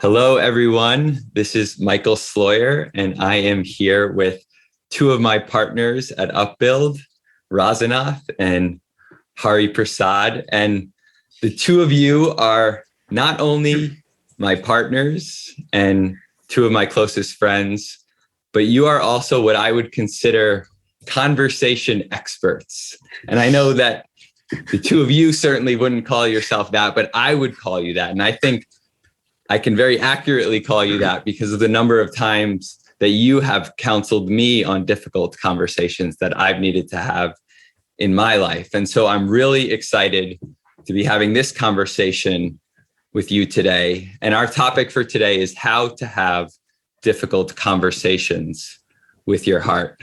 Hello, everyone. This is Michael Sloyer, and I am here with two of my partners at Upbuild, Rasanath and Hari Prasad. And the two of you are not only my partners and two of my closest friends, but you are also what I would consider conversation experts. And I know that the two of you certainly wouldn't call yourself that, but I would call you that. And I think I can very accurately call you that because of the number of times that you have counseled me on difficult conversations that I've needed to have in my life. And so I'm really excited to be having this conversation with you today. And our topic for today is how to have difficult conversations with your heart.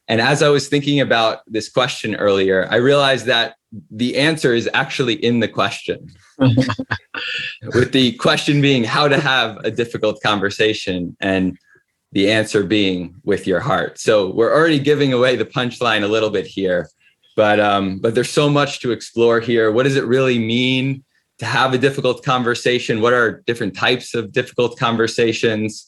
And as I was thinking about this question earlier, I realized that the answer is actually in the question. With the question being how to have a difficult conversation and the answer being with your heart. So we're already giving away the punchline a little bit here, but there's so much to explore here. What does it really mean to have a difficult conversation? What are different types of difficult conversations?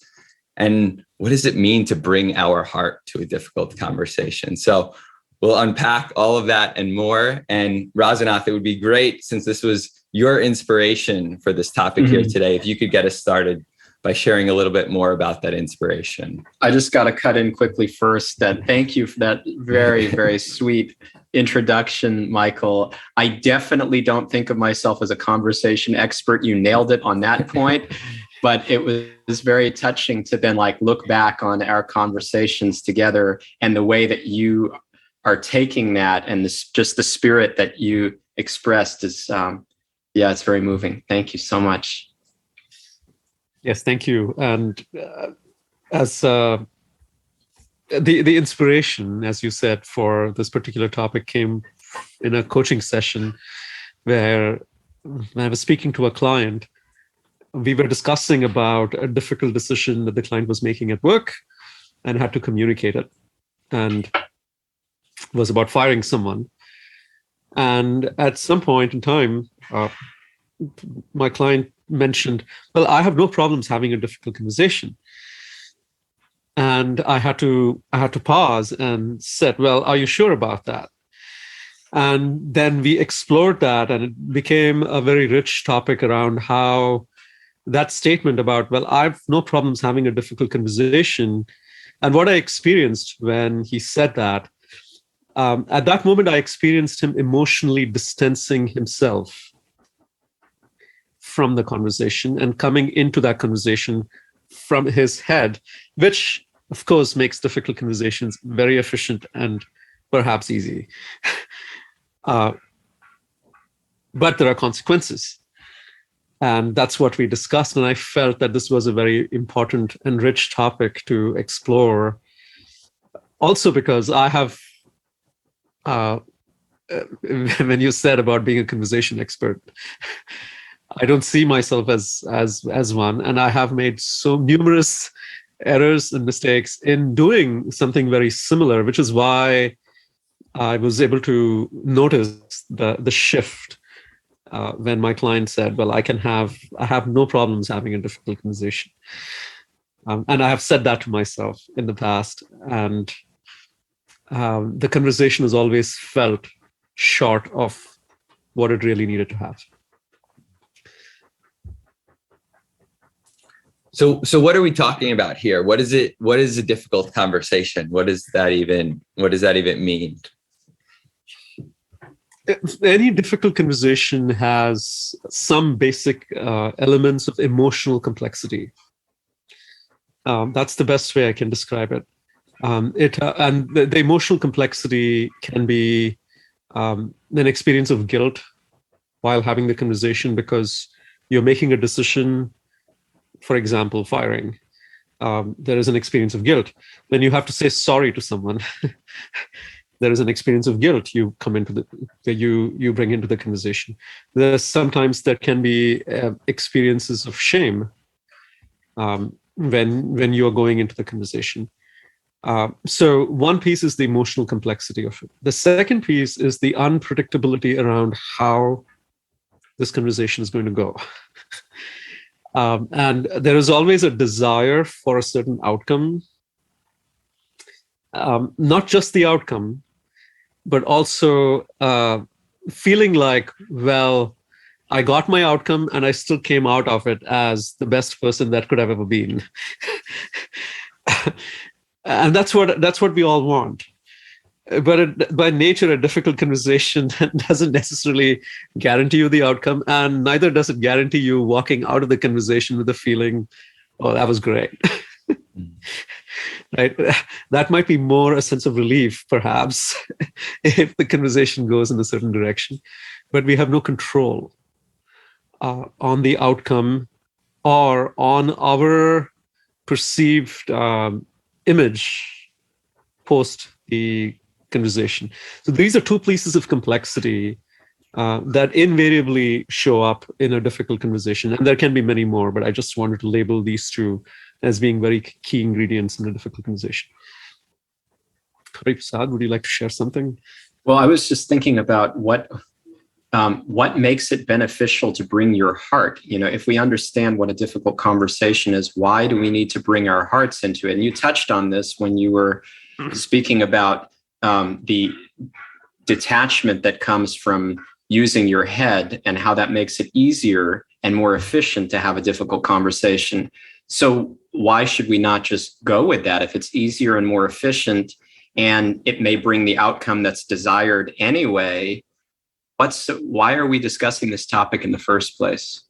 And what does it mean to bring our heart to a difficult conversation? So we'll unpack all of that and more. And Rasanath, it would be great, since this was your inspiration for this topic here today, if you could get us started by sharing a little bit more about that inspiration. I just got to cut in quickly first that thank you for that very, very sweet introduction, Michael. I definitely don't think of myself as a conversation expert. You nailed it on that point. But it was very touching to then look back on our conversations together and the way that you are taking that and just the spirit that you expressed is, it's very moving. Thank you so much. Yes, thank you. And as the inspiration, as you said, for this particular topic came in a coaching session where when I was speaking to a client, we were discussing about a difficult decision that the client was making at work and had to communicate it. And it was about firing someone. And at some point in time, my client mentioned, well, I have no problems having a difficult conversation. And I had to pause and said, well, are you sure about that? And then we explored that, and it became a very rich topic around how that statement about, well, I have no problems having a difficult conversation. And what I experienced when he said that, at that moment, I experienced him emotionally distancing himself from the conversation and coming into that conversation from his head, which, of course, makes difficult conversations very efficient and perhaps easy. But there are consequences. And that's what we discussed. And I felt that this was a very important and rich topic to explore. Also because I have, when you said about being a conversation expert, I don't see myself as one. And I have made so numerous errors and mistakes in doing something very similar, which is why I was able to notice the shift. When my client said, well, I have no problems having a difficult conversation. And I have said that to myself in the past. And the conversation has always felt short of what it really needed to have. So what are we talking about here? What is a difficult conversation? What does that even mean? Any difficult conversation has some basic elements of emotional complexity. That's the best way I can describe it. And the emotional complexity can be an experience of guilt while having the conversation because you're making a decision, for example, firing. There is an experience of guilt. When you have to say sorry to someone, there is an experience of guilt you bring into the conversation. Sometimes there can be experiences of shame when you are going into the conversation. So one piece is the emotional complexity of it. The second piece is the unpredictability around how this conversation is going to go. And there is always a desire for a certain outcome, not just the outcome, but also feeling like, well, I got my outcome and I still came out of it as the best person that could have ever been. And that's what we all want. But by nature, a difficult conversation doesn't necessarily guarantee you the outcome, and neither does it guarantee you walking out of the conversation with the feeling, oh, that was great. Right? That might be more a sense of relief, perhaps, if the conversation goes in a certain direction. But we have no control on the outcome or on our perceived image post the conversation. So these are two pieces of complexity that invariably show up in a difficult conversation. And there can be many more, but I just wanted to label these two as being very key ingredients in a difficult conversation. Prasad, would you like to share something? Well, I was just thinking about what makes it beneficial to bring your heart. If we understand what a difficult conversation is, why do we need to bring our hearts into it? And you touched on this when you were speaking about the detachment that comes from using your head and how that makes it easier and more efficient to have a difficult conversation. So why should we not just go with that? If it's easier and more efficient and it may bring the outcome that's desired anyway, why are we discussing this topic in the first place?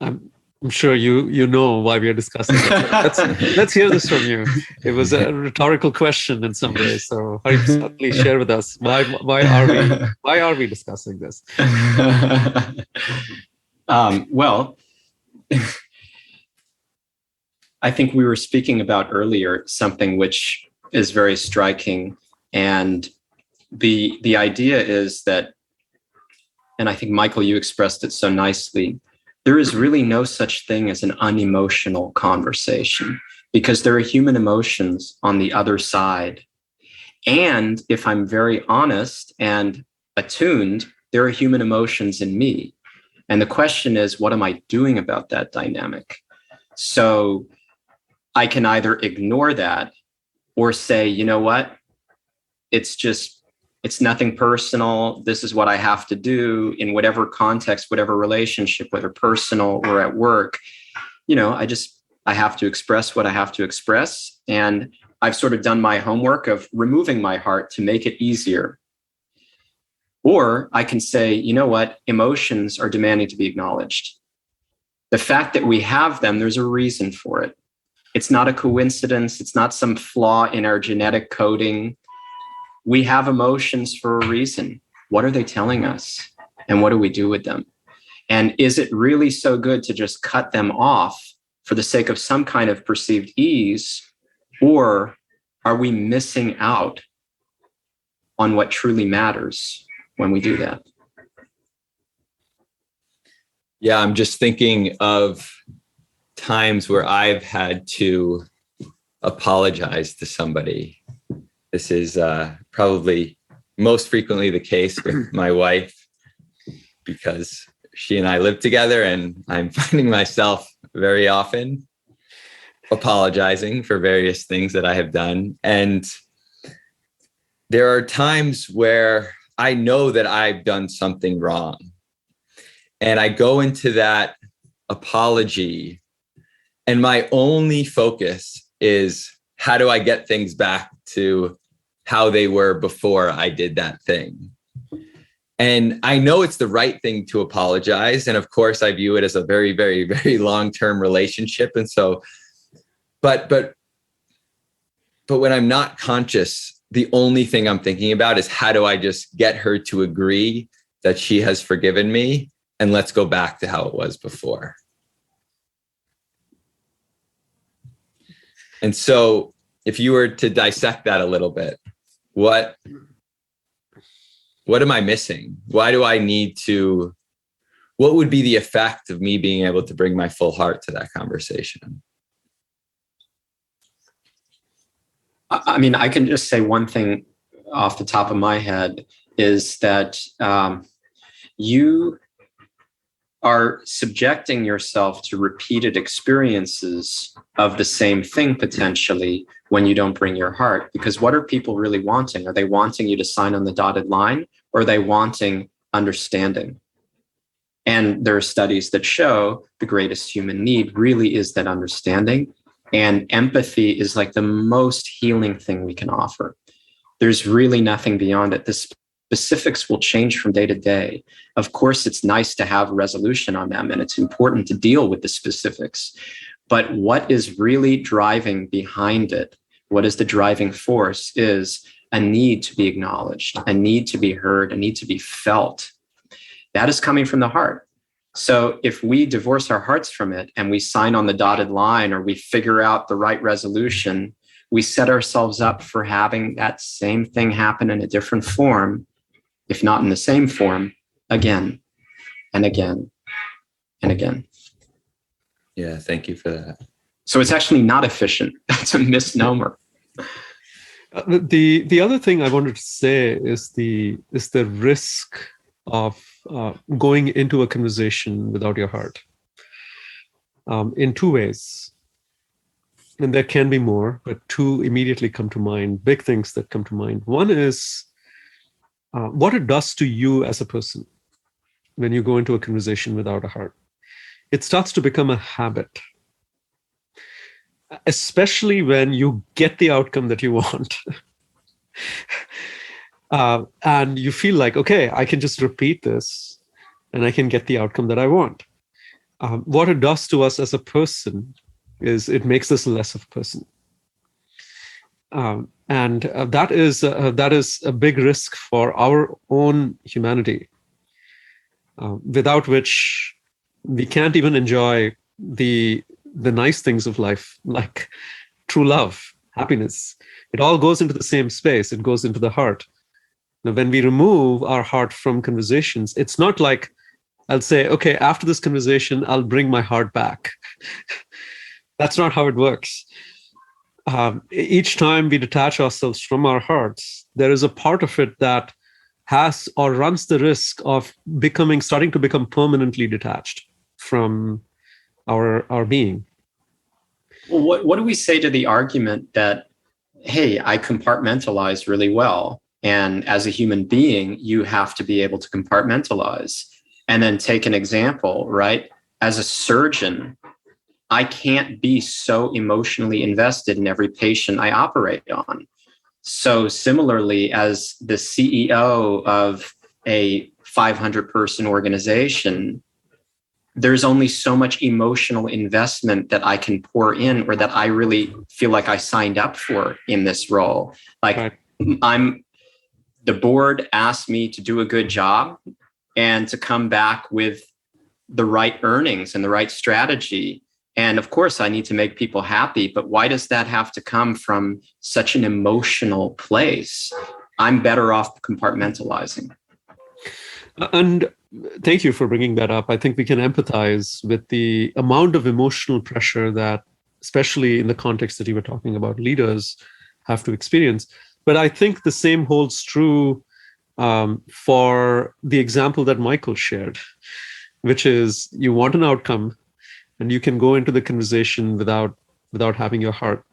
I'm sure you know why we are discussing it. Let's hear this from you. It was a rhetorical question in some ways. So please share with us why are we discussing this? Well, I think we were speaking about earlier something which is very striking, and the idea is that, and I think Michael, you expressed it so nicely, there is really no such thing as an unemotional conversation, because there are human emotions on the other side. And if I'm very honest and attuned, there are human emotions in me. And the question is, what am I doing about that dynamic? So I can either ignore that or say, you know what, it's nothing personal. This is what I have to do in whatever context, whatever relationship, whether personal or at work. I have to express what I have to express. And I've sort of done my homework of removing my heart to make it easier. Or I can say, you know what, emotions are demanding to be acknowledged. The fact that we have them, there's a reason for it. It's not a coincidence. It's not some flaw in our genetic coding. We have emotions for a reason. What are they telling us? And what do we do with them? And is it really so good to just cut them off for the sake of some kind of perceived ease? Or are we missing out on what truly matters when we do that? Yeah, I'm just thinking of times where I've had to apologize to somebody. This is probably most frequently the case with my wife, because she and I live together, and I'm finding myself very often apologizing for various things that I have done. And there are times where I know that I've done something wrong, and I go into that apology, and my only focus is, how do I get things back to how they were before I did that thing? And I know it's the right thing to apologize. And of course, I view it as a very, very, very long-term relationship. And so, but when I'm not conscious, the only thing I'm thinking about is, how do I just get her to agree that she has forgiven me, and let's go back to how it was before. And so if you were to dissect that a little bit, what am I missing? Why do I need to, what would be the effect of me being able to bring my full heart to that conversation? I mean, I can just say one thing off the top of my head, is that you are subjecting yourself to repeated experiences of the same thing potentially when you don't bring your heart. Because what are people really wanting? Are they wanting you to sign on the dotted line, or are they wanting understanding? And there are studies that show the greatest human need really is that understanding. And empathy is like the most healing thing we can offer. There's really nothing beyond it. The specifics will change from day to day. Of course, it's nice to have a resolution on them, and it's important to deal with the specifics. But what is really driving behind it, what is the driving force, is a need to be acknowledged, a need to be heard, a need to be felt. That is coming from the heart. So if we divorce our hearts from it and we sign on the dotted line, or we figure out the right resolution, we set ourselves up for having that same thing happen in a different form, if not in the same form, again and again and again. Yeah, thank you for that. So it's actually not efficient. That's a misnomer. The other thing I wanted to say is the risk of going into a conversation without your heart in two ways. And there can be more, but two immediately come to mind, big things that come to mind. One is what it does to you as a person when you go into a conversation without a heart. It starts to become a habit, especially when you get the outcome that you want. And you feel like, okay, I can just repeat this and I can get the outcome that I want. What it does to us as a person is it makes us less of a person. And that is a big risk for our own humanity, without which we can't even enjoy the nice things of life, like true love, happiness. It all goes into the same space. It goes into the heart. Now, when we remove our heart from conversations, it's not like I'll say, okay, after this conversation, I'll bring my heart back. That's not how it works. Each time we detach ourselves from our hearts, there is a part of it that has or runs the risk of starting to become permanently detached from our being. Well, what do we say to the argument that, hey, I compartmentalize really well, and as a human being, you have to be able to compartmentalize? And then take an example, right? As a surgeon, I can't be so emotionally invested in every patient I operate on. So similarly, as the CEO of a 500-person organization, there's only so much emotional investment that I can pour in, or that I really feel like I signed up for in this role. Like, right. The board asked me to do a good job and to come back with the right earnings and the right strategy. And of course, I need to make people happy, but why does that have to come from such an emotional place? I'm better off compartmentalizing. And thank you for bringing that up. I think we can empathize with the amount of emotional pressure that, especially in the context that you were talking about, leaders have to experience. But I think the same holds true for the example that Michael shared, which is you want an outcome and you can go into the conversation without having your heart.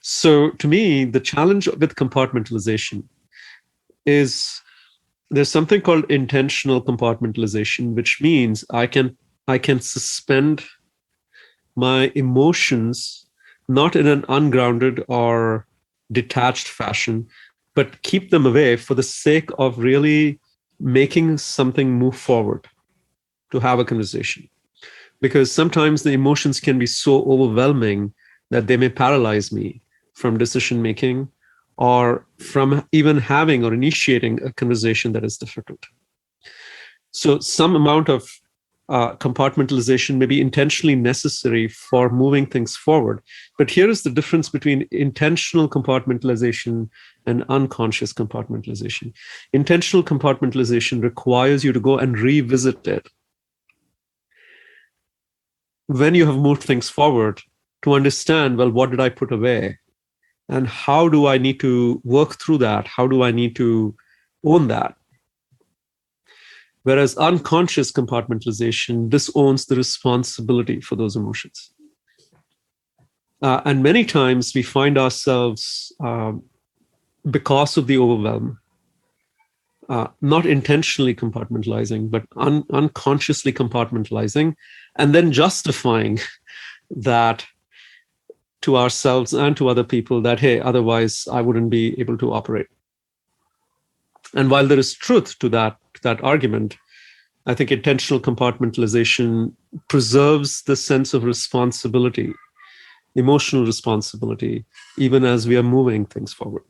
So to me, the challenge with compartmentalization is there's something called intentional compartmentalization, which means I can suspend my emotions, not in an ungrounded or detached fashion, but keep them away for the sake of really making something move forward to have a conversation. Because sometimes the emotions can be so overwhelming that they may paralyze me from decision making or from even having or initiating a conversation that is difficult. So some amount of compartmentalization may be intentionally necessary for moving things forward. But here is the difference between intentional compartmentalization and unconscious compartmentalization. Intentional compartmentalization requires you to go and revisit it when you have moved things forward to understand, well, what did I put away? And how do I need to work through that? How do I need to own that? Whereas unconscious compartmentalization disowns the responsibility for those emotions. And many times we find ourselves, because of the overwhelm, not intentionally compartmentalizing, but unconsciously compartmentalizing, and then justifying that to ourselves and to other people that, hey, otherwise I wouldn't be able to operate. And while there is truth to that argument, I think intentional compartmentalization preserves the sense of responsibility, emotional responsibility, even as we are moving things forward.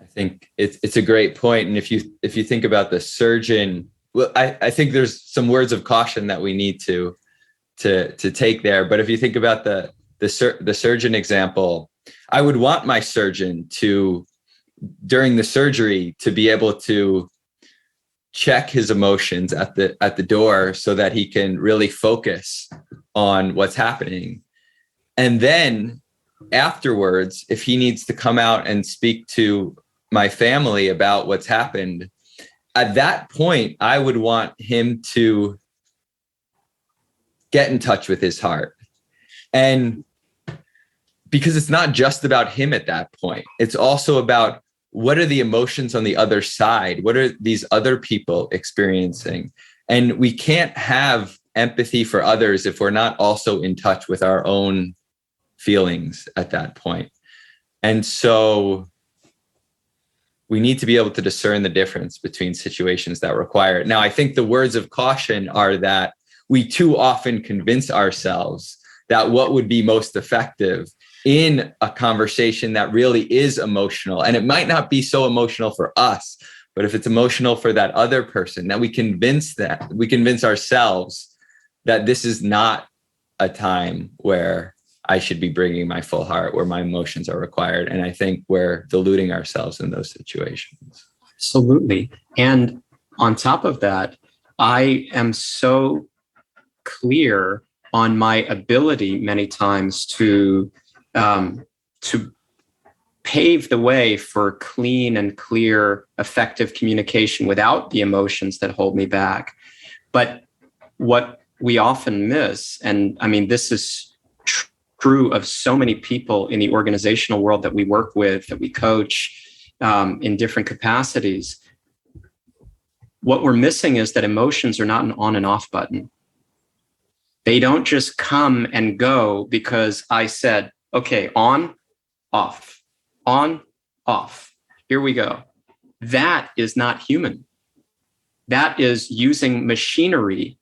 I think it's a great point. And if you think about the surgeon, well, I think there's some words of caution that we need to take there. But if you think about the surgeon example, I would want my surgeon to, during the surgery, to be able to check his emotions at the door so that he can really focus on what's happening. And then afterwards, if he needs to come out and speak to my family about what's happened, at that point, I would want him to get in touch with his heart. And because it's not just about him at that point, it's also about what are the emotions on the other side? What are these other people experiencing? And we can't have empathy for others if we're not also in touch with our own feelings at that point. And so we need to be able to discern the difference between situations that require it. Now, I think the words of caution are that we too often convince ourselves that what would be most effective in a conversation that really is emotional, and it might not be so emotional for us, but if it's emotional for that other person, that we convince ourselves that this is not a time where I should be bringing my full heart, where my emotions are required. And I think we're deluding ourselves in those situations. Absolutely. And on top of that, I am so clear on my ability many times to pave the way for clean and clear, effective communication without the emotions that hold me back. But what we often miss, and I mean, this is true of so many people in the organizational world that we work with, that we coach in different capacities, what we're missing is that emotions are not an on and off button. They don't just come and go because I said, okay, on, off, on, off. Here we go. That is not human. That is using machinery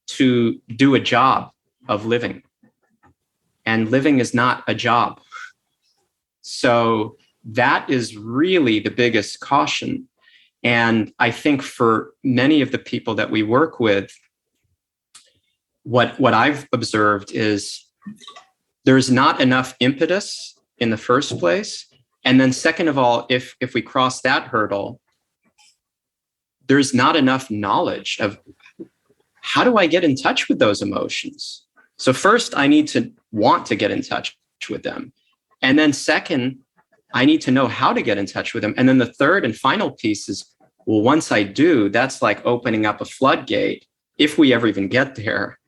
to do a job of living. And living is not a job. So that is really the biggest caution. And I think for many of the people that we work with, what I've observed is there's not enough impetus in the first place. And then second of all, if we cross that hurdle, there's not enough knowledge of how do I get in touch with those emotions? So first, I need to want to get in touch with them. And then second, I need to know how to get in touch with them. And then the third and final piece is, well, once I do, that's like opening up a floodgate, if we ever even get there.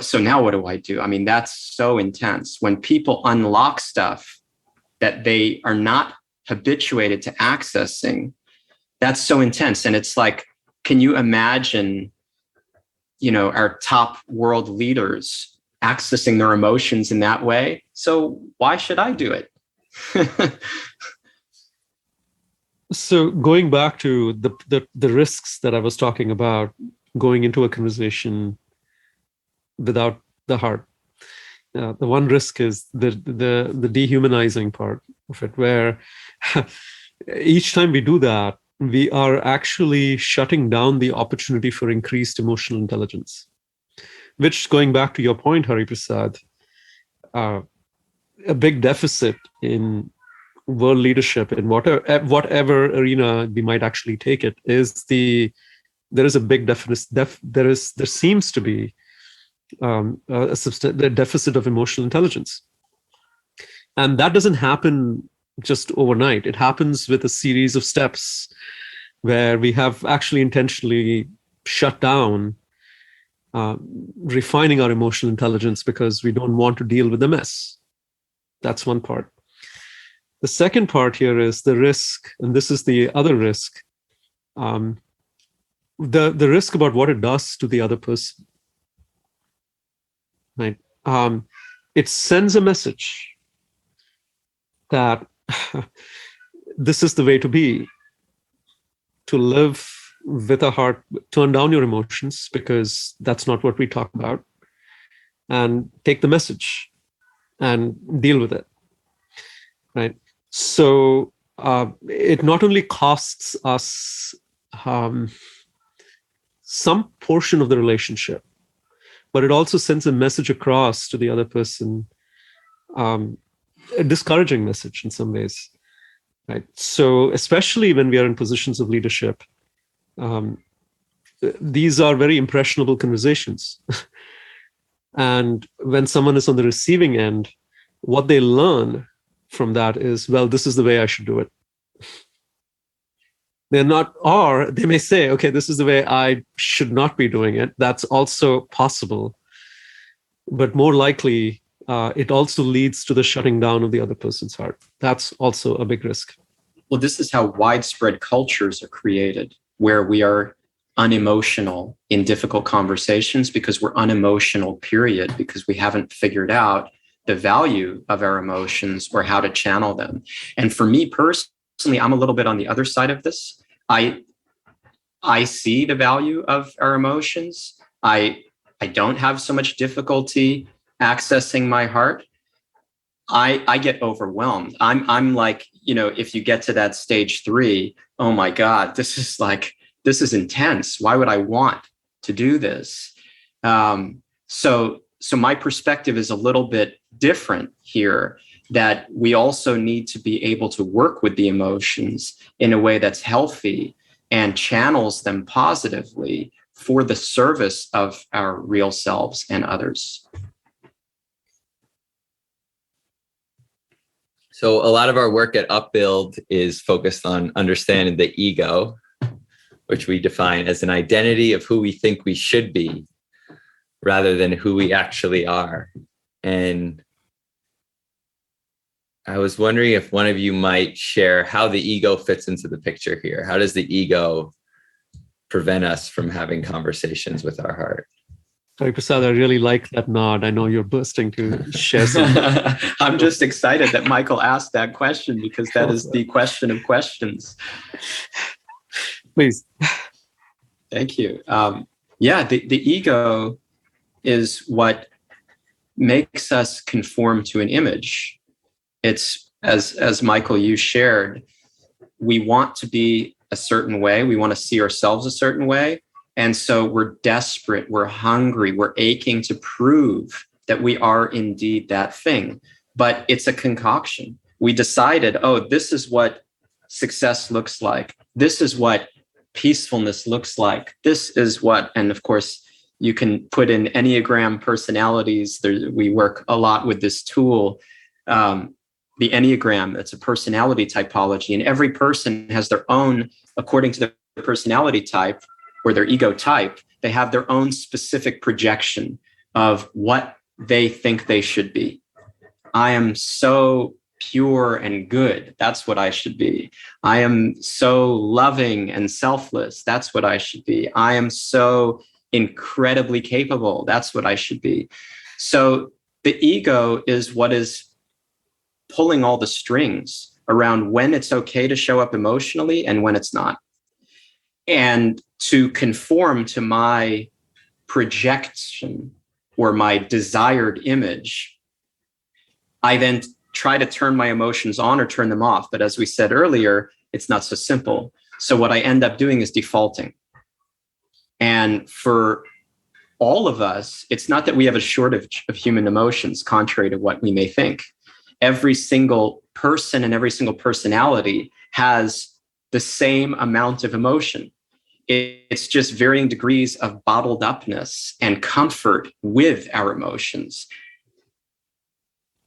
So now what do I do? I mean, that's so intense. When people unlock stuff that they are not habituated to accessing, that's so intense. And it's like, can you imagine, our top world leaders accessing their emotions in that way? So why should I do it? So going back to the risks that I was talking about, going into a conversation without the heart. The one risk is the dehumanizing part of it, where each time we do that, we are actually shutting down the opportunity for increased emotional intelligence, which, going back to your point, Hari Prasad, a big deficit in world leadership, in whatever arena we might actually take it, is there is a big deficit. There seems to be the deficit of emotional intelligence. And that doesn't happen just overnight. It happens with a series of steps where we have actually intentionally shut down refining our emotional intelligence because we don't want to deal with the mess. That's one part. The second part here is the risk, and this is the other risk, the risk about what it does to the other person. Right? It sends a message that this is the way to be, to live with a heart, turn down your emotions because that's not what we talk about, and take the message and deal with it. Right? So it not only costs us some portion of the relationship, but it also sends a message across to the other person, a discouraging message in some ways. Right? So especially when we are in positions of leadership, these are very impressionable conversations. And when someone is on the receiving end, what they learn from that is, well, this is the way I should do it. They're not, or they may say, okay, this is the way I should not be doing it. That's also possible. But more likely, it also leads to the shutting down of the other person's heart. That's also a big risk. Well, this is how widespread cultures are created, where we are unemotional in difficult conversations because we're unemotional, period, because we haven't figured out the value of our emotions or how to channel them. And for me personally, I'm a little bit on the other side of this. I see the value of our emotions. I don't have so much difficulty accessing my heart. I get overwhelmed. I'm like, if you get to that stage 3, oh my God, this is intense. Why would I want to do this? So my perspective is a little bit different here, that we also need to be able to work with the emotions in a way that's healthy and channels them positively for the service of our real selves and others. So a lot of our work at Upbuild is focused on understanding the ego, which we define as an identity of who we think we should be rather than who we actually are. And I was wondering if one of you might share how the ego fits into the picture here. How does the ego prevent us from having conversations with our heart? Sorry, Prasad, I really like that nod. I know you're bursting to share something. I'm just excited that Michael asked that question, because that is the question of questions. Please. Thank you. The ego is what makes us conform to an image. It's, as Michael, you shared, we want to be a certain way. We want to see ourselves a certain way. And so we're desperate, we're hungry, we're aching to prove that we are indeed that thing. But it's a concoction. We decided, this is what success looks like. This is what peacefulness looks like. This is what, and of course, you can put in Enneagram personalities. We work a lot with this tool, the Enneagram. It's a personality typology, and every person has their own, according to their personality type or their ego type, they have their own specific projection of what they think they should be. I am so pure and good. That's what I should be. I am so loving and selfless. That's what I should be. I am so incredibly capable. That's what I should be. So the ego is what is pulling all the strings around when it's okay to show up emotionally and when it's not. And to conform to my projection or my desired image, I then try to turn my emotions on or turn them off. But as we said earlier, it's not so simple. So what I end up doing is defaulting. And for all of us, it's not that we have a shortage of human emotions, contrary to what we may think. Every single person and every single personality has the same amount of emotion. It's just varying degrees of bottled upness and comfort with our emotions,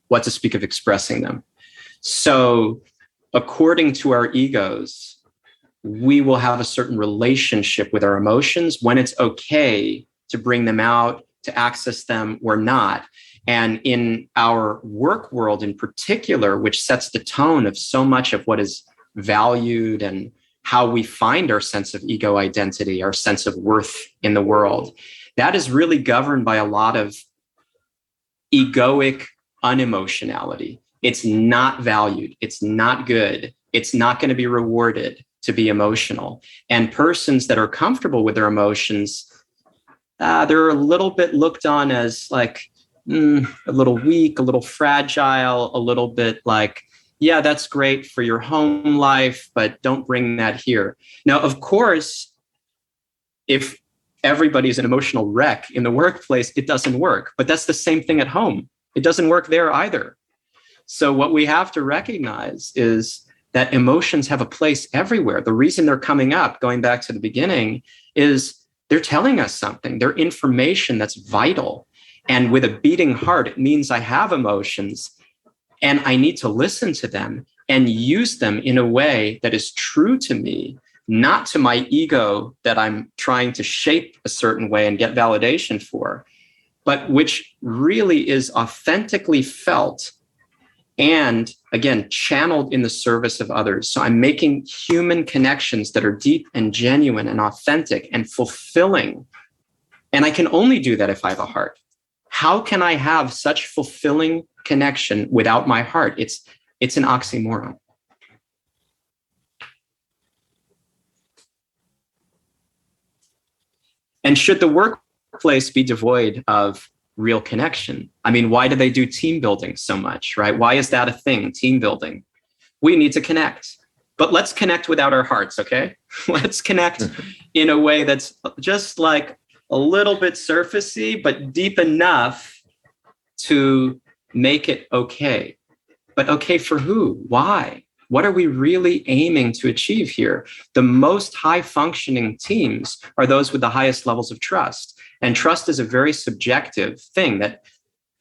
what to speak of expressing them. So according to our egos, we will have a certain relationship with our emotions when it's okay to bring them out, to access them or not. And in our work world in particular, which sets the tone of so much of what is valued and how we find our sense of ego identity, our sense of worth in the world, that is really governed by a lot of egoic unemotionality. It's not valued. It's not good. It's not going to be rewarded to be emotional. And persons that are comfortable with their emotions, they're a little bit looked on as like a little weak, a little fragile, a little bit like, yeah, that's great for your home life, but don't bring that here. Now, of course, if everybody's an emotional wreck in the workplace, it doesn't work. But that's the same thing at home. It doesn't work there either. So what we have to recognize is that emotions have a place everywhere. The reason they're coming up, going back to the beginning, is they're telling us something. They're information that's vital. And with a beating heart, it means I have emotions and I need to listen to them and use them in a way that is true to me, not to my ego that I'm trying to shape a certain way and get validation for, but which really is authentically felt and, again, channeled in the service of others. So I'm making human connections that are deep and genuine and authentic and fulfilling. And I can only do that if I have a heart. How can I have such fulfilling connection without my heart? It's an oxymoron. And should the workplace be devoid of real connection? I mean, why do they do team building so much, right? Why is that a thing, team building? We need to connect, but let's connect without our hearts, okay? Let's connect in a way that's just like a little bit surfacey, but deep enough to make it okay. But okay for who? Why? What are we really aiming to achieve here? The most high functioning teams are those with the highest levels of trust. And trust is a very subjective thing that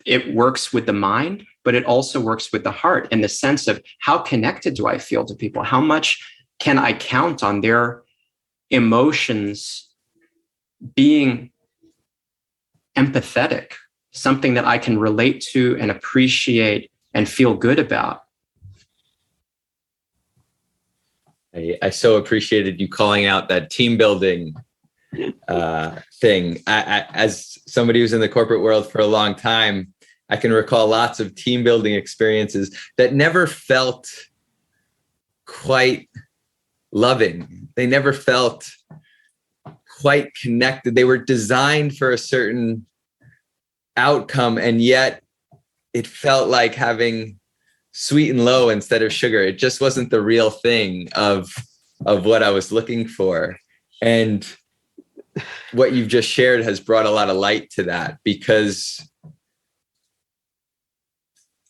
it works with the mind, but it also works with the heart in the sense of how connected do I feel to people? How much can I count on their emotions being empathetic, something that I can relate to and appreciate and feel good about? I so appreciated you calling out that team building thing. As somebody who's in the corporate world for a long time, I can recall lots of team building experiences that never felt quite loving. They never felt quite connected. They were designed for a certain outcome, and yet it felt like having sweet and low instead of sugar. It just wasn't the real thing of what I was looking for. And what you've just shared has brought a lot of light to that, because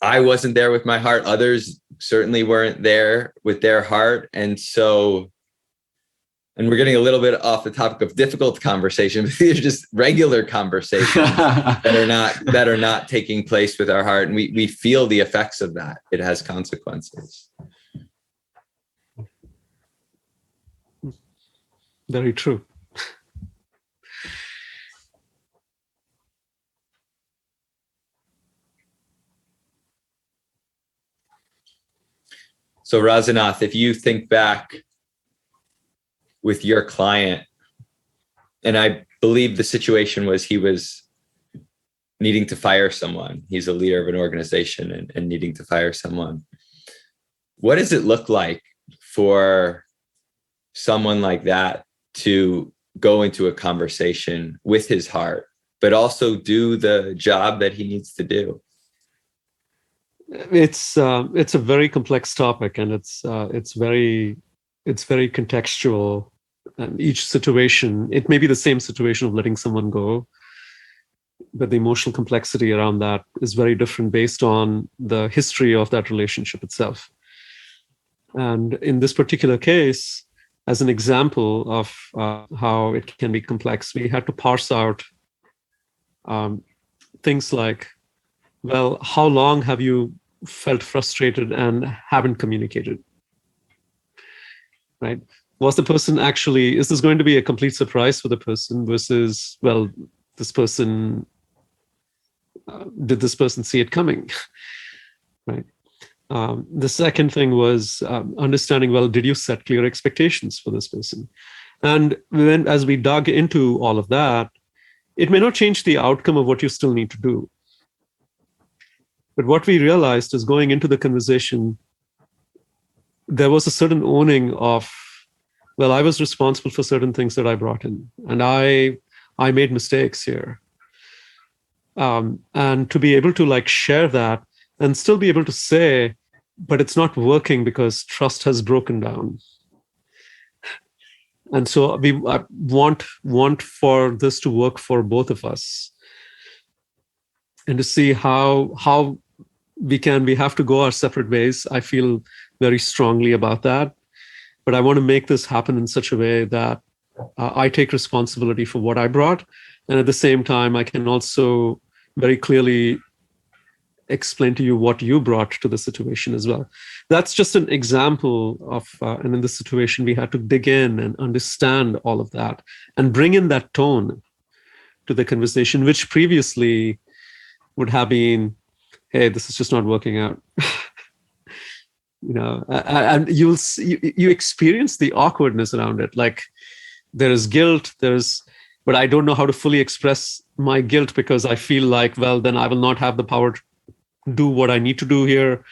I wasn't there with my heart. Others certainly weren't there with their heart. And so, and we're getting a little bit off the topic of difficult conversation, but these are just regular conversations that are not taking place with our heart. And we feel the effects of that. It has consequences. Very true. So Rasanath, if you think back with your client, and I believe the situation was he was needing to fire someone. He's a leader of an organization and needing to fire someone. What does it look like for someone like that to go into a conversation with his heart, but also do the job that he needs to do? It's a very complex topic, and it's very contextual. And each situation, it may be the same situation of letting someone go, but the emotional complexity around that is very different based on the history of that relationship itself. And in this particular case, as an example of how it can be complex, we had to parse out things like, well, how long have you felt frustrated and haven't communicated? right? Was the person actually, is this going to be a complete surprise for the person versus, well, this person, did this person see it coming, right? The second thing was understanding, well, did you set clear expectations for this person? And then as we dug into all of that, it may not change the outcome of what you still need to do. But what we realized is going into the conversation, there was a certain owning of, well, I was responsible for certain things that I brought in, and I made mistakes here. And to be able to like share that and still be able to say, but it's not working because trust has broken down. And so we want for this to work for both of us, and to see how we have to go our separate ways. I feel very strongly about that, but I want to make this happen in such a way that I take responsibility for what I brought, and at the same time I can also very clearly explain to you what you brought to the situation as well. That's just an example of, and in this situation, we had to dig in and understand all of that and bring in that tone to the conversation, which previously would have been, hey, this is just not working out. And you experience the awkwardness around it. Like there is guilt, but I don't know how to fully express my guilt because I feel like, well, then I will not have the power to do what I need to do here.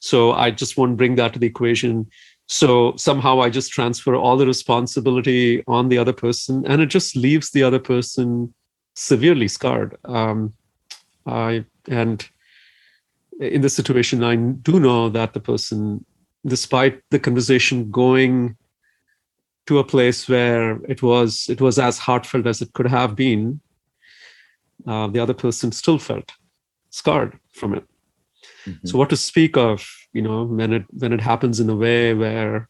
So I just won't bring that to the equation. So somehow I just transfer all the responsibility on the other person, and it just leaves the other person severely scarred. And in this situation, I do know that the person, despite the conversation going to a place where it was as heartfelt as it could have been, the other person still felt scarred from it. Mm-hmm. So what to speak of, when it happens in a way where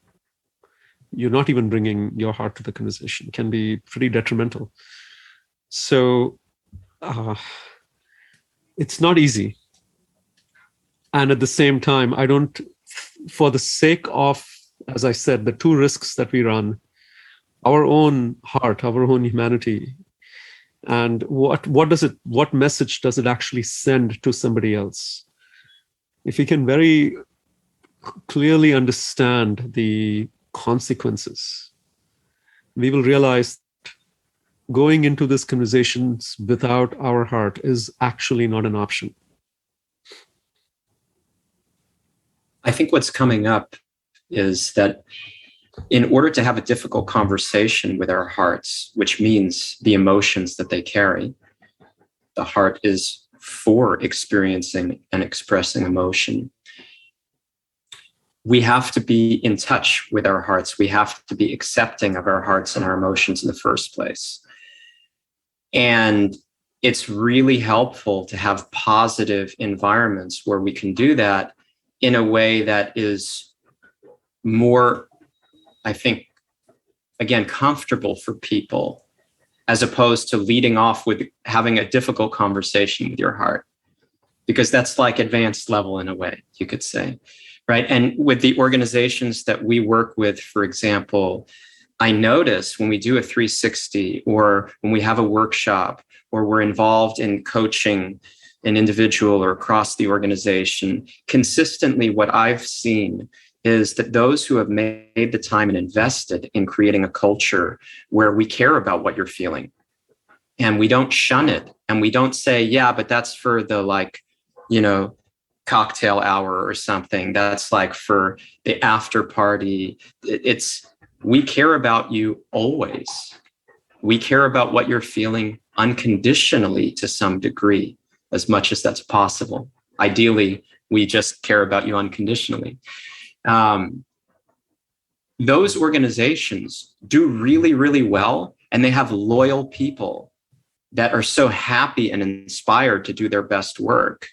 you're not even bringing your heart to the conversation, can be pretty detrimental. So it's not easy. And at the same time, I don't, for the sake of, as I said, the two risks that we run, our own heart, our own humanity, and what message does it actually send to somebody else? If we can very clearly understand the consequences, we will realize going into these conversations without our heart is actually not an option. I think what's coming up is that in order to have a difficult conversation with our hearts, which means the emotions that they carry, the heart is for experiencing and expressing emotion. We have to be in touch with our hearts. We have to be accepting of our hearts and our emotions in the first place. And it's really helpful to have positive environments where we can do that in a way that is more, I think, again, comfortable for people, as opposed to leading off with having a difficult conversation with your heart, because that's like advanced level in a way, you could say, right? And with the organizations that we work with, for example, I notice when we do a 360 or when we have a workshop or we're involved in coaching an individual or across the organization, consistently what I've seen is that those who have made the time and invested in creating a culture where we care about what you're feeling and we don't shun it and we don't say, yeah, but that's for the cocktail hour or something. That's like for the after party. We care about you always. We care about what you're feeling unconditionally to some degree, as much as that's possible. Ideally, we just care about you unconditionally. Those organizations do really, really well, and they have loyal people that are so happy and inspired to do their best work.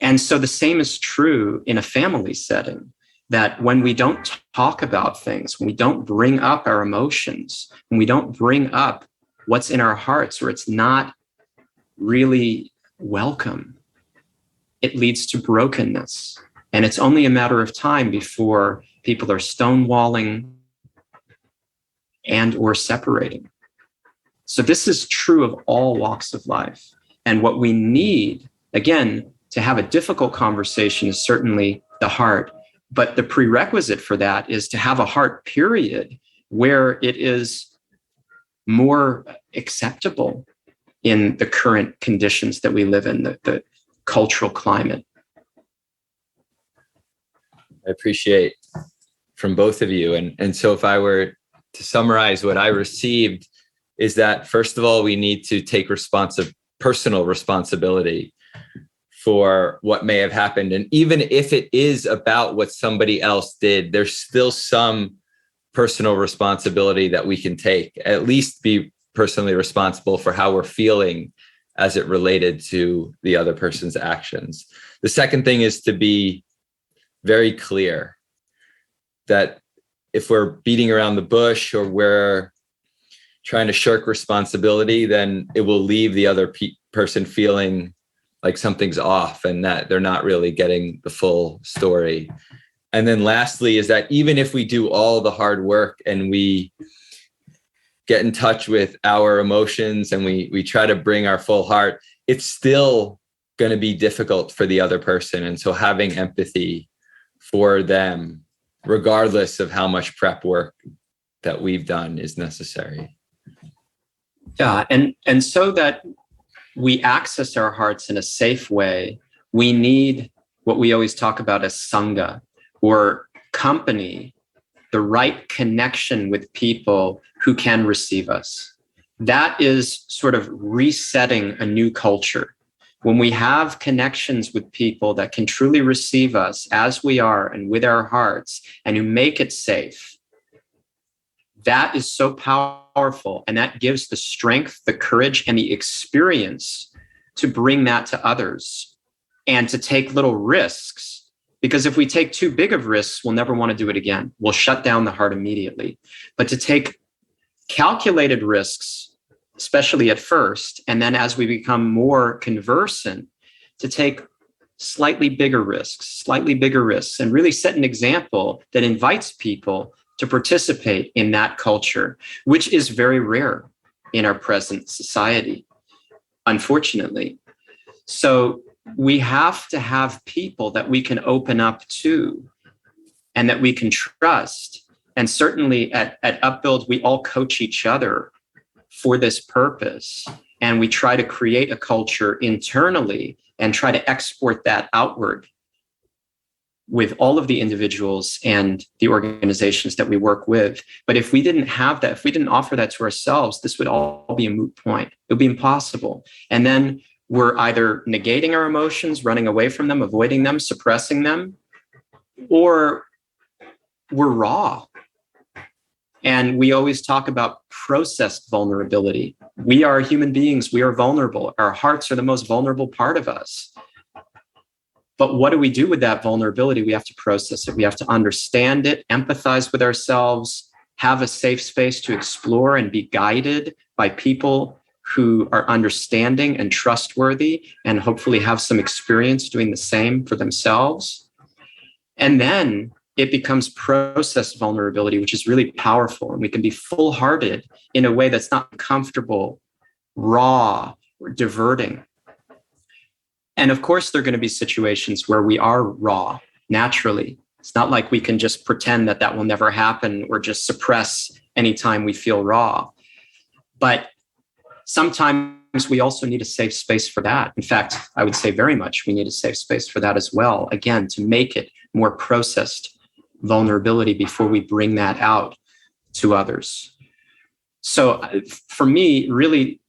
And so the same is true in a family setting, that when we don't talk about things, when we don't bring up our emotions, when we don't bring up what's in our hearts, or it's not really welcome, it leads to brokenness. And it's only a matter of time before people are stonewalling and or separating. So this is true of all walks of life. And what we need, again, to have a difficult conversation is certainly the heart. But the prerequisite for that is to have a heart, period, where it is more acceptable in the current conditions that we live in, the cultural climate. I appreciate from both of you. And so if I were to summarize what I received is that, first of all, we need to take personal responsibility for what may have happened. And even if it is about what somebody else did, there's still some personal responsibility that we can take, at least be personally responsible for how we're feeling as it related to the other person's actions. The second thing is to be very clear that if we're beating around the bush or we're trying to shirk responsibility, then it will leave the other person feeling like something's off and that they're not really getting the full story. And then lastly is that even if we do all the hard work and we get in touch with our emotions and we try to bring our full heart, it's still going to be difficult for the other person. And so having empathy for them, regardless of how much prep work that we've done, is necessary. Yeah, and so that we access our hearts in a safe way, we need what we always talk about as sangha, or company, the right connection with people who can receive us. That is sort of resetting a new culture. When we have connections with people that can truly receive us as we are and with our hearts and who make it safe, that is so powerful. And that gives the strength, the courage, and the experience to bring that to others and to take little risks. Because if we take too big of risks, we'll never want to do it again. We'll shut down the heart immediately. But to take calculated risks, especially at first, and then as we become more conversant, to take slightly bigger risks, and really set an example that invites people to participate in that culture, which is very rare in our present society, unfortunately. So we have to have people that we can open up to and that we can trust. And certainly at Upbuild, we all coach each other for this purpose. And we try to create a culture internally and try to export that outward with all of the individuals and the organizations that we work with. But if we didn't have that, if we didn't offer that to ourselves, this would all be a moot point. It would be impossible. And then we're either negating our emotions, running away from them, avoiding them, suppressing them, or we're raw. And we always talk about processed vulnerability. We are human beings. We are vulnerable. Our hearts are the most vulnerable part of us. But what do we do with that vulnerability? We have to process it. We have to understand it, empathize with ourselves, have a safe space to explore and be guided by people who are understanding and trustworthy and hopefully have some experience doing the same for themselves. And then it becomes processed vulnerability, which is really powerful. And we can be full-hearted in a way that's not comfortable, raw, or diverting. And of course, there are going to be situations where we are raw naturally. It's not like we can just pretend that will never happen or just suppress anytime we feel raw. But sometimes we also need a safe space for that. In fact, I would say very much we need a safe space for that as well. Again, to make it more processed vulnerability before we bring that out to others. So for me, really,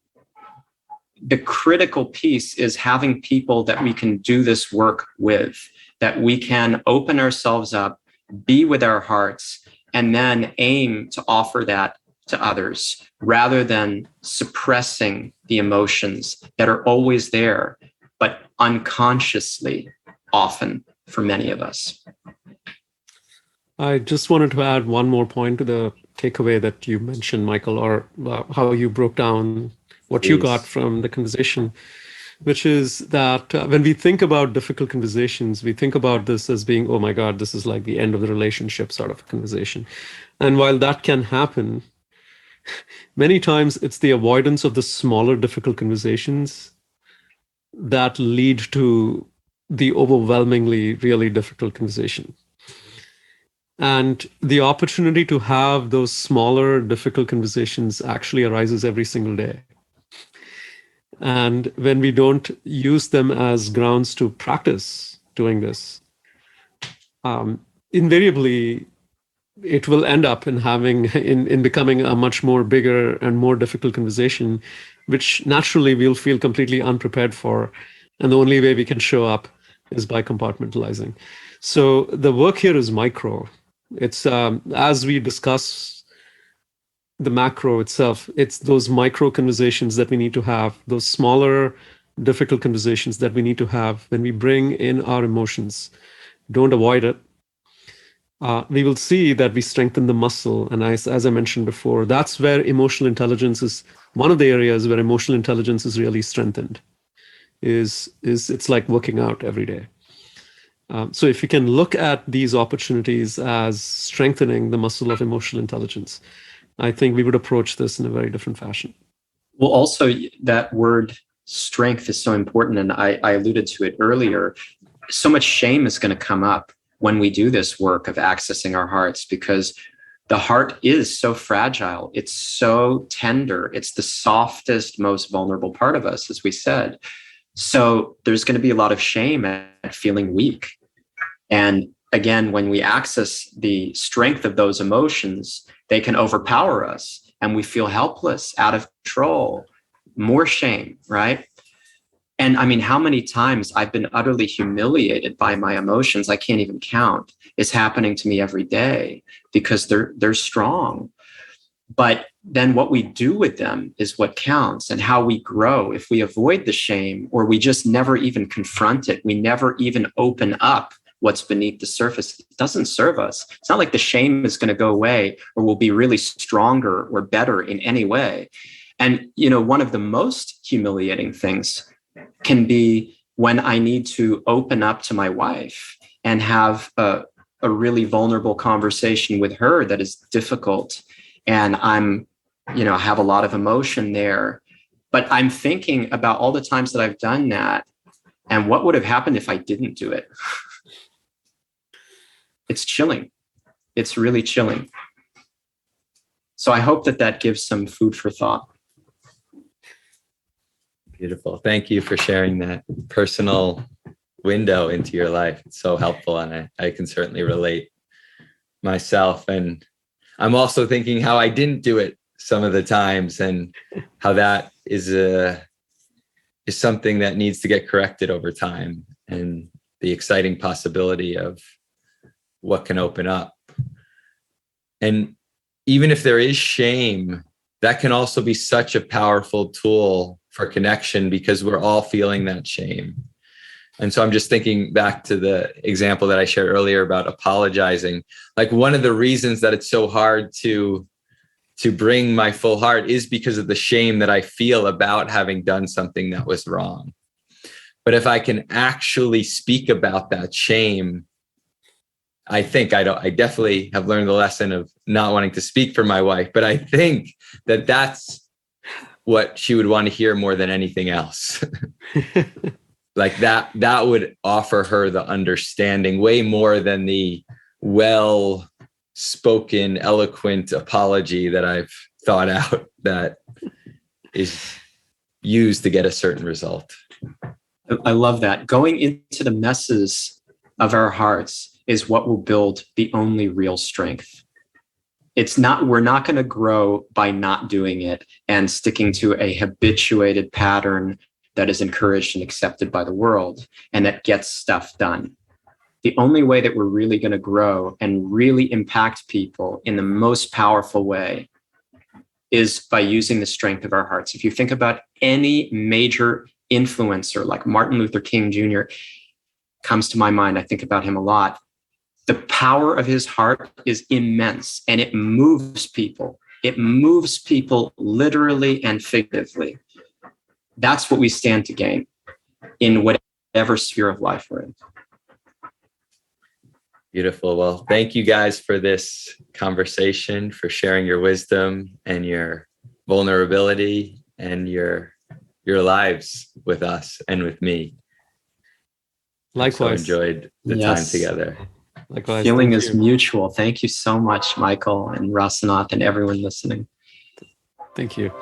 the critical piece is having people that we can do this work with, that we can open ourselves up, be with our hearts, and then aim to offer that to others rather than suppressing the emotions that are always there, but unconsciously often for many of us. I just wanted to add one more point to the takeaway that you mentioned, Michael, or how you broke down what you got from the conversation. which is that when we think about difficult conversations, we think about this as being, oh my God, this is like the end of the relationship sort of a conversation. And while that can happen, many times it's the avoidance of the smaller difficult conversations that lead to the overwhelmingly really difficult conversation. And the opportunity to have those smaller difficult conversations actually arises every single day. And when we don't use them as grounds to practice doing this, invariably it will end up in having in becoming a much more bigger and more difficult conversation, which naturally we'll feel completely unprepared for. And the only way we can show up is by compartmentalizing. So the work here is micro. It's as we discuss the macro itself, it's those micro conversations that we need to have, those smaller, difficult conversations that we need to have when we bring in our emotions. Don't avoid it. We will see that we strengthen the muscle. And as I mentioned before, that's where emotional intelligence is one of the areas where emotional intelligence is really strengthened. Is it's like working out every day. So if you can look at these opportunities as strengthening the muscle of emotional intelligence, I think we would approach this in a very different fashion. Well, also that word strength is so important. And I alluded to it earlier. So much shame is going to come up when we do this work of accessing our hearts, because the heart is so fragile. It's so tender. It's the softest, most vulnerable part of us, as we said. So there's going to be a lot of shame at feeling weak. And again, when we access the strength of those emotions, they can overpower us and we feel helpless, out of control, more shame, right? And I mean, how many times I've been utterly humiliated by my emotions, I can't even count. It's happening to me every day because they're strong. But then what we do with them is what counts, and how we grow. If we avoid the shame, or we just never even confront it, we never even open up what's beneath the surface, it doesn't serve us. It's not like the shame is going to go away or we'll be really stronger or better in any way. And, one of the most humiliating things can be when I need to open up to my wife and have a really vulnerable conversation with her that is difficult. And I'm, have a lot of emotion there, but I'm thinking about all the times that I've done that and what would have happened if I didn't do it. It's chilling. It's really chilling. So I hope that gives some food for thought. Beautiful. Thank you for sharing that personal window into your life. It's so helpful. And I can certainly relate myself. And I'm also thinking how I didn't do it some of the times, and how that is something that needs to get corrected over time, and the exciting possibility of what can open up. And even if there is shame, that can also be such a powerful tool for connection, because we're all feeling that shame. And so I'm just thinking back to the example that I shared earlier about apologizing. Like, one of the reasons that it's so hard to bring my full heart is because of the shame that I feel about having done something that was wrong. But if I can actually speak about that shame, I think I definitely have learned the lesson of not wanting to speak for my wife, but I think that that's what she would want to hear more than anything else. Like that would offer her the understanding way more than the well-spoken, eloquent apology that I've thought out that is used to get a certain result. I love that. Going into the messes of our hearts is what will build the only real strength. We're not going to grow by not doing it and sticking to a habituated pattern that is encouraged and accepted by the world and that gets stuff done. The only way that we're really going to grow and really impact people in the most powerful way is by using the strength of our hearts. If you think about any major influencer like Martin Luther King Jr., comes to my mind, I think about him a lot. The power of his heart is immense, and it moves people. It moves people literally and figuratively. That's what we stand to gain. in whatever sphere of life we're in. Beautiful. Well, thank you guys for this conversation, for sharing your wisdom and your vulnerability and your lives with us and with me. Likewise. So enjoyed the time together. Likewise. Feeling Thank is you. mutual. Thank you so much, Michael and Rasanath and everyone listening. Thank you.